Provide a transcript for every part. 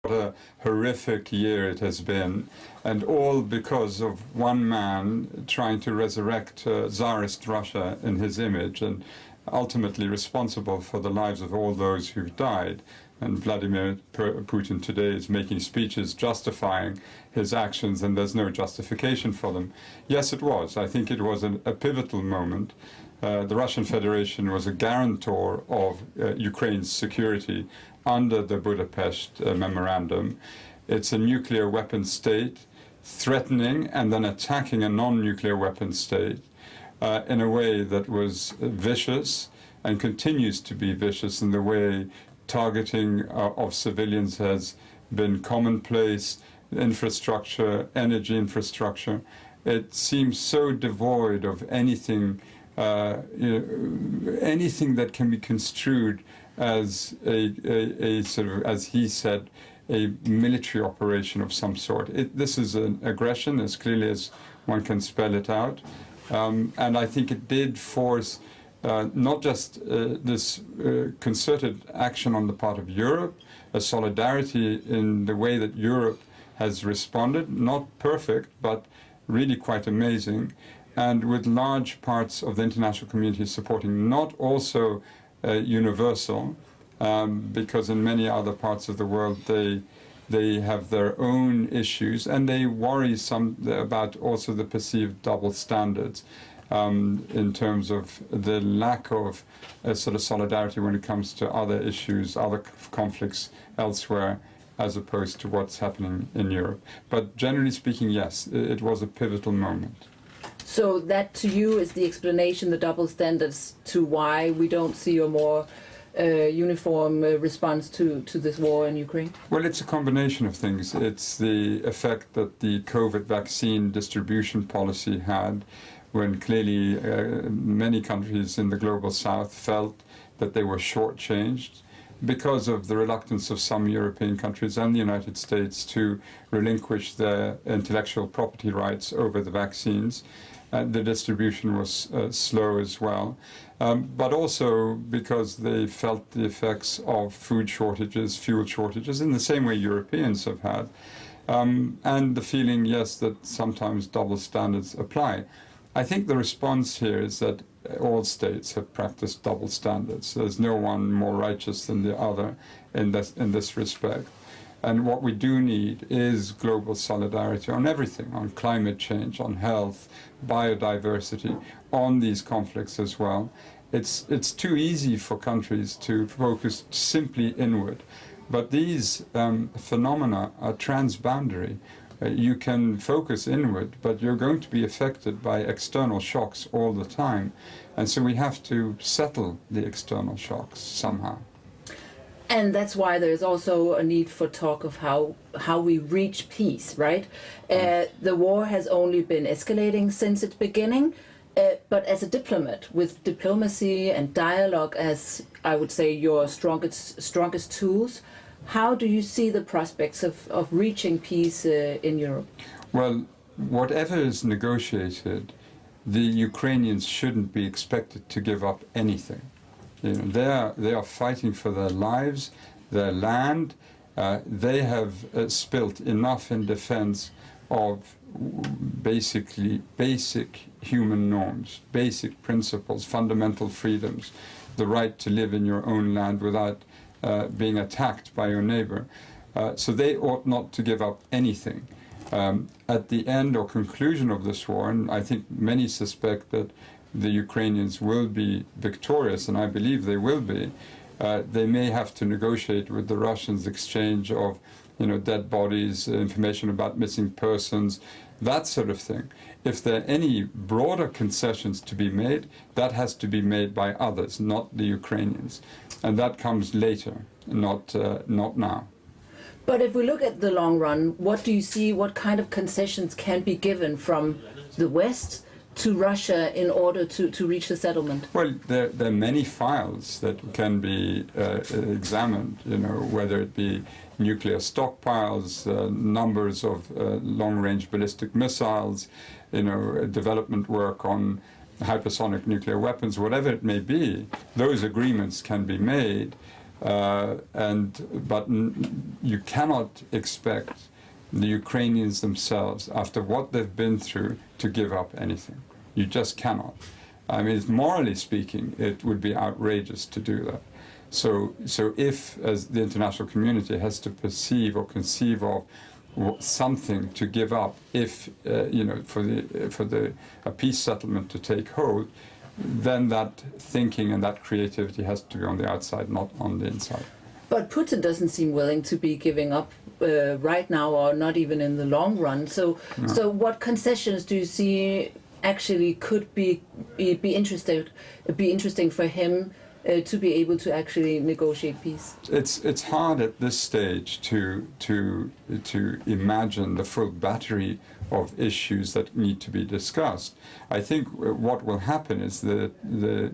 What a horrific year it has been, and all because of one man trying to resurrect Tsarist Russia in his image, and ultimately responsible for the lives of all those who've died. And Vladimir Putin today is making speeches justifying his actions, and there's no justification for them. Yes, it was. I think it was a pivotal moment. The Russian Federation was a guarantor of Ukraine's security under the Budapest Memorandum. It's a nuclear weapon state threatening and then attacking a non-nuclear weapon state in a way that was vicious and continues to be vicious in the way targeting of civilians has been commonplace. Infrastructure, energy infrastructure, it seems so devoid of anything anything that can be construed as a sort of, as he said, a military operation of some sort. This is an aggression, as clearly as one can spell it out. And I think it did force not just this concerted action on the part of Europe, a solidarity in the way that Europe has responded, not perfect, but really quite amazing, and with large parts of the international community supporting, not also universal, because in many other parts of the world they have their own issues, and they worry some about also the perceived double standards in terms of the lack of sort of solidarity when it comes to other issues, other conflicts elsewhere, as opposed to what's happening in Europe. But generally speaking, yes, it was a pivotal moment. So that to you is the explanation, the double standards, to why we don't see a more uniform response to this war in Ukraine? Well, it's a combination of things. It's the effect that the COVID vaccine distribution policy had, when clearly many countries in the global south felt that they were shortchanged because of the reluctance of some European countries and the United States to relinquish their intellectual property rights over the vaccines. The distribution was slow as well, but also because they felt the effects of food shortages, fuel shortages, in the same way Europeans have had, and the feeling, yes, that sometimes double standards apply. I think the response here is that all states have practiced double standards. There's no one more righteous than the other in this respect. And what we do need is global solidarity on everything, on climate change, on health, biodiversity, on these conflicts as well. It's too easy for countries to focus simply inward. But these phenomena are transboundary. You can focus inward, but you're going to be affected by external shocks all the time. And so we have to settle the external shocks somehow. And that's why there's also a need for talk of how we reach peace, right? The war has only been escalating since its beginning, but as a diplomat, with diplomacy and dialogue as, I would say, your strongest tools, how do you see the prospects of reaching peace in Europe? Well, whatever is negotiated, the Ukrainians shouldn't be expected to give up anything. You know, they are fighting for their lives, their land. They have spilt enough in defense of basically basic human norms, basic principles, fundamental freedoms, the right to live in your own land without being attacked by your neighbor. So they ought not to give up anything. At the end or conclusion of this war, and I think many suspect that the Ukrainians will be victorious, and I believe they will be, they may have to negotiate with the Russians exchange of, dead bodies, information about missing persons, that sort of thing. If there are any broader concessions to be made, that has to be made by others, not the Ukrainians. And that comes later, not now. But if we look at the long run, what do you see, what kind of concessions can be given from the West to Russia in order to reach a settlement? Well, there are many files that can be examined, whether it be nuclear stockpiles, numbers of long-range ballistic missiles, development work on hypersonic nuclear weapons, whatever it may be. Those agreements can be made. But you cannot expect the Ukrainians themselves, after what they've been through, to give up anything. You just cannot. I mean, morally speaking, it would be outrageous to do that. So if, as the international community has to perceive or conceive of something to give up, if for a peace settlement to take hold, then that thinking and that creativity has to be on the outside, not on the inside. But Putin doesn't seem willing to be giving up right now, or not even in the long run. So what concessions do you see actually could be interesting for him to be able to actually negotiate peace? It's hard at this stage to imagine the full battery of issues that need to be discussed. I think what will happen is the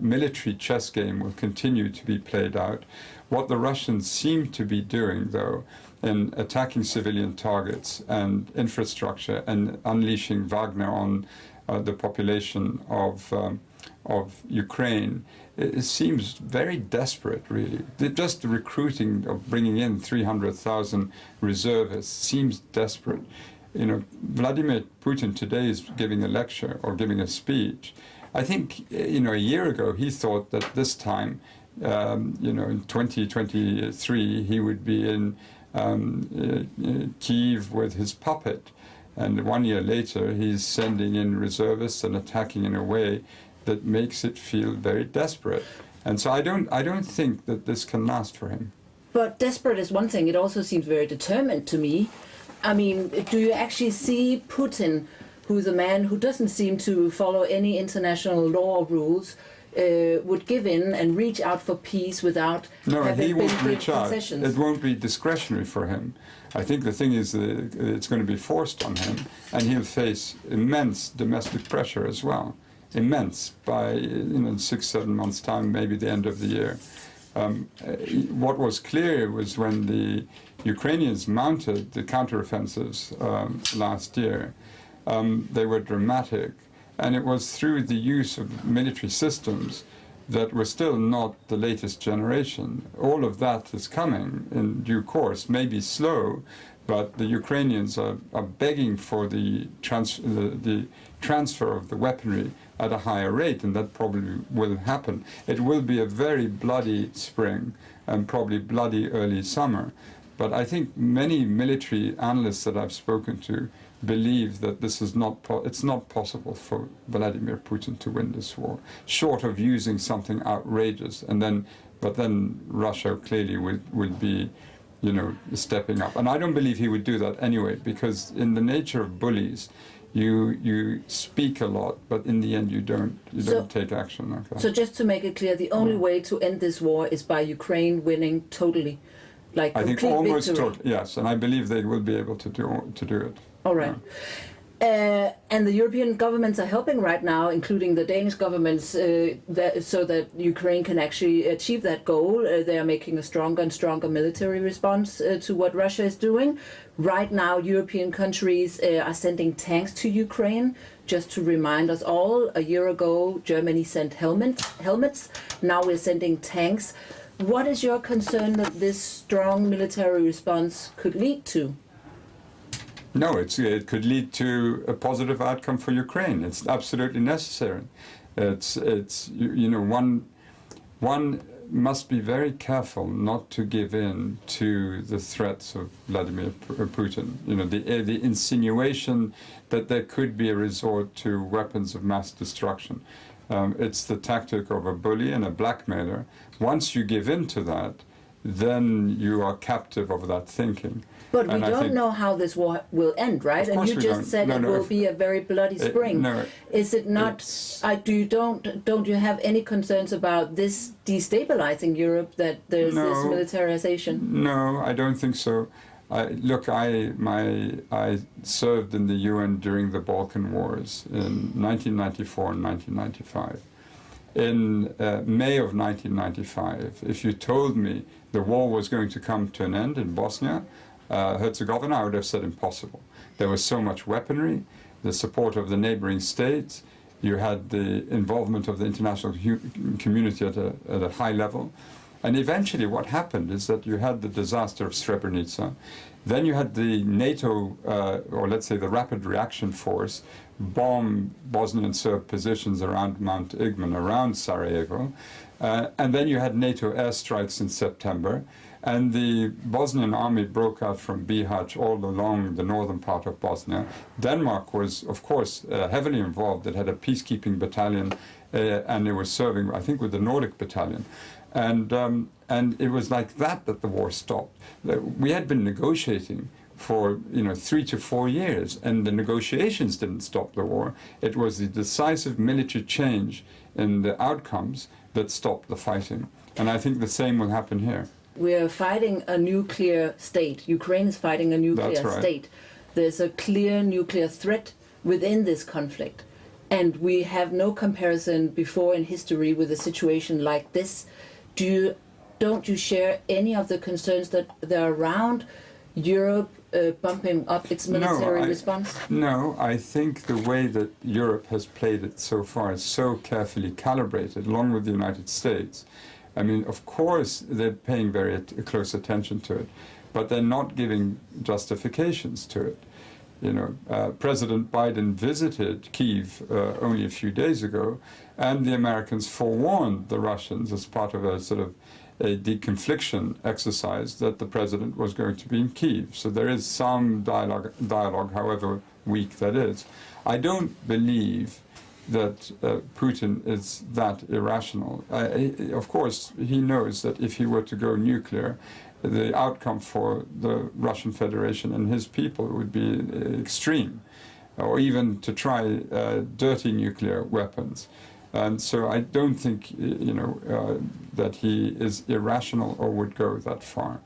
military chess game will continue to be played out. What the Russians seem to be doing, though, in attacking civilian targets and infrastructure and unleashing Wagner on the population of Ukraine, it seems very desperate, really. Just the recruiting of bringing in 300,000 reservists seems desperate. Vladimir Putin today is giving a lecture or giving a speech. I think, a year ago he thought that this time, in 2023, he would be in Kyiv with his puppet. And 1 year later, he's sending in reservists and attacking in a way that makes it feel very desperate. And so I don't think that this can last for him. But desperate is one thing. It also seems very determined to me. I mean, do you actually see Putin, who's a man who doesn't seem to follow any international law or rules, would give in and reach out for peace without having big concessions? It won't be discretionary for him. I think the thing is that it's going to be forced on him, and he'll face immense domestic pressure as well. Immense by 6-7 months' time, maybe the end of the year. What was clear was when the Ukrainians mounted the counteroffensives last year, they were dramatic, and it was through the use of military systems that were still not the latest generation. All of that is coming in due course, maybe slow, but the Ukrainians are begging for the transfer of the weaponry at a higher rate, and that probably will happen. It will be a very bloody spring and probably bloody early summer. But I think many military analysts that I've spoken to believe that this is it's not possible for Vladimir Putin to win this war, short of using something outrageous. But then Russia clearly would be, stepping up. And I don't believe he would do that anyway, because in the nature of bullies, you speak a lot, but in the end you don't take action like that. So just to make it clear, the only way to end this war is by Ukraine winning totally, like I complete think almost victory. totally, yes, and I believe they will be able to do it. All right. And the European governments are helping right now, including the Danish governments, so that Ukraine can actually achieve that goal. They are making a stronger and stronger military response to what Russia is doing. Right now, European countries are sending tanks to Ukraine. Just to remind us all, a year ago, Germany sent helmets. Now we're sending tanks. What is your concern that this strong military response could lead to? No, it could lead to a positive outcome for Ukraine. It's absolutely necessary. One must be very careful not to give in to the threats of Vladimir Putin. The insinuation that there could be a resort to weapons of mass destruction. It's the tactic of a bully and a blackmailer. Once you give in to that, then you are captive of that thinking. But we don't know how this war will end, right? And you just said it will be a very bloody spring. Is it not? Don't you have any concerns about this destabilizing Europe, that there's this militarization? No, I don't think so. I served in the UN during the Balkan Wars in 1994 and 1995. In May of 1995, if you told me the war was going to come to an end in Bosnia, Herzegovina, I would have said impossible. There was so much weaponry, the support of the neighboring states, you had the involvement of the international community at a high level, And eventually what happened is that you had the disaster of Srebrenica, then you had the NATO, or let's say the Rapid Reaction Force, bomb Bosnian Serb positions around Mount Igman, around Sarajevo, and then you had NATO airstrikes in September, and the Bosnian army broke out from Bihać all along the northern part of Bosnia. Denmark was, of course, heavily involved. It had a peacekeeping battalion, and it was serving, I think, with the Nordic battalion. And it was like that the war stopped. We had been negotiating for 3 to 4 years, and the negotiations didn't stop the war. It was the decisive military change in the outcomes that stopped the fighting. And I think the same will happen here. We are fighting a nuclear state. Ukraine is fighting a nuclear state. There's a clear nuclear threat within this conflict. And we have no comparison before in history with a situation like this. Don't you share any of the concerns that are around Europe bumping up its military response? No, I think the way that Europe has played it so far is so carefully calibrated, along with the United States. I mean, of course, they're paying very close attention to it, but they're not giving justifications to it. President Biden visited Kyiv only a few days ago, and the Americans forewarned the Russians as part of a sort of a deconfliction exercise that the president was going to be in Kyiv. So there is some dialogue, however weak that is. I don't believe that Putin is that irrational. Of course, he knows that if he were to go nuclear, the outcome for the Russian Federation and his people would be extreme, or even to try dirty nuclear weapons. And so I don't think, that he is irrational or would go that far.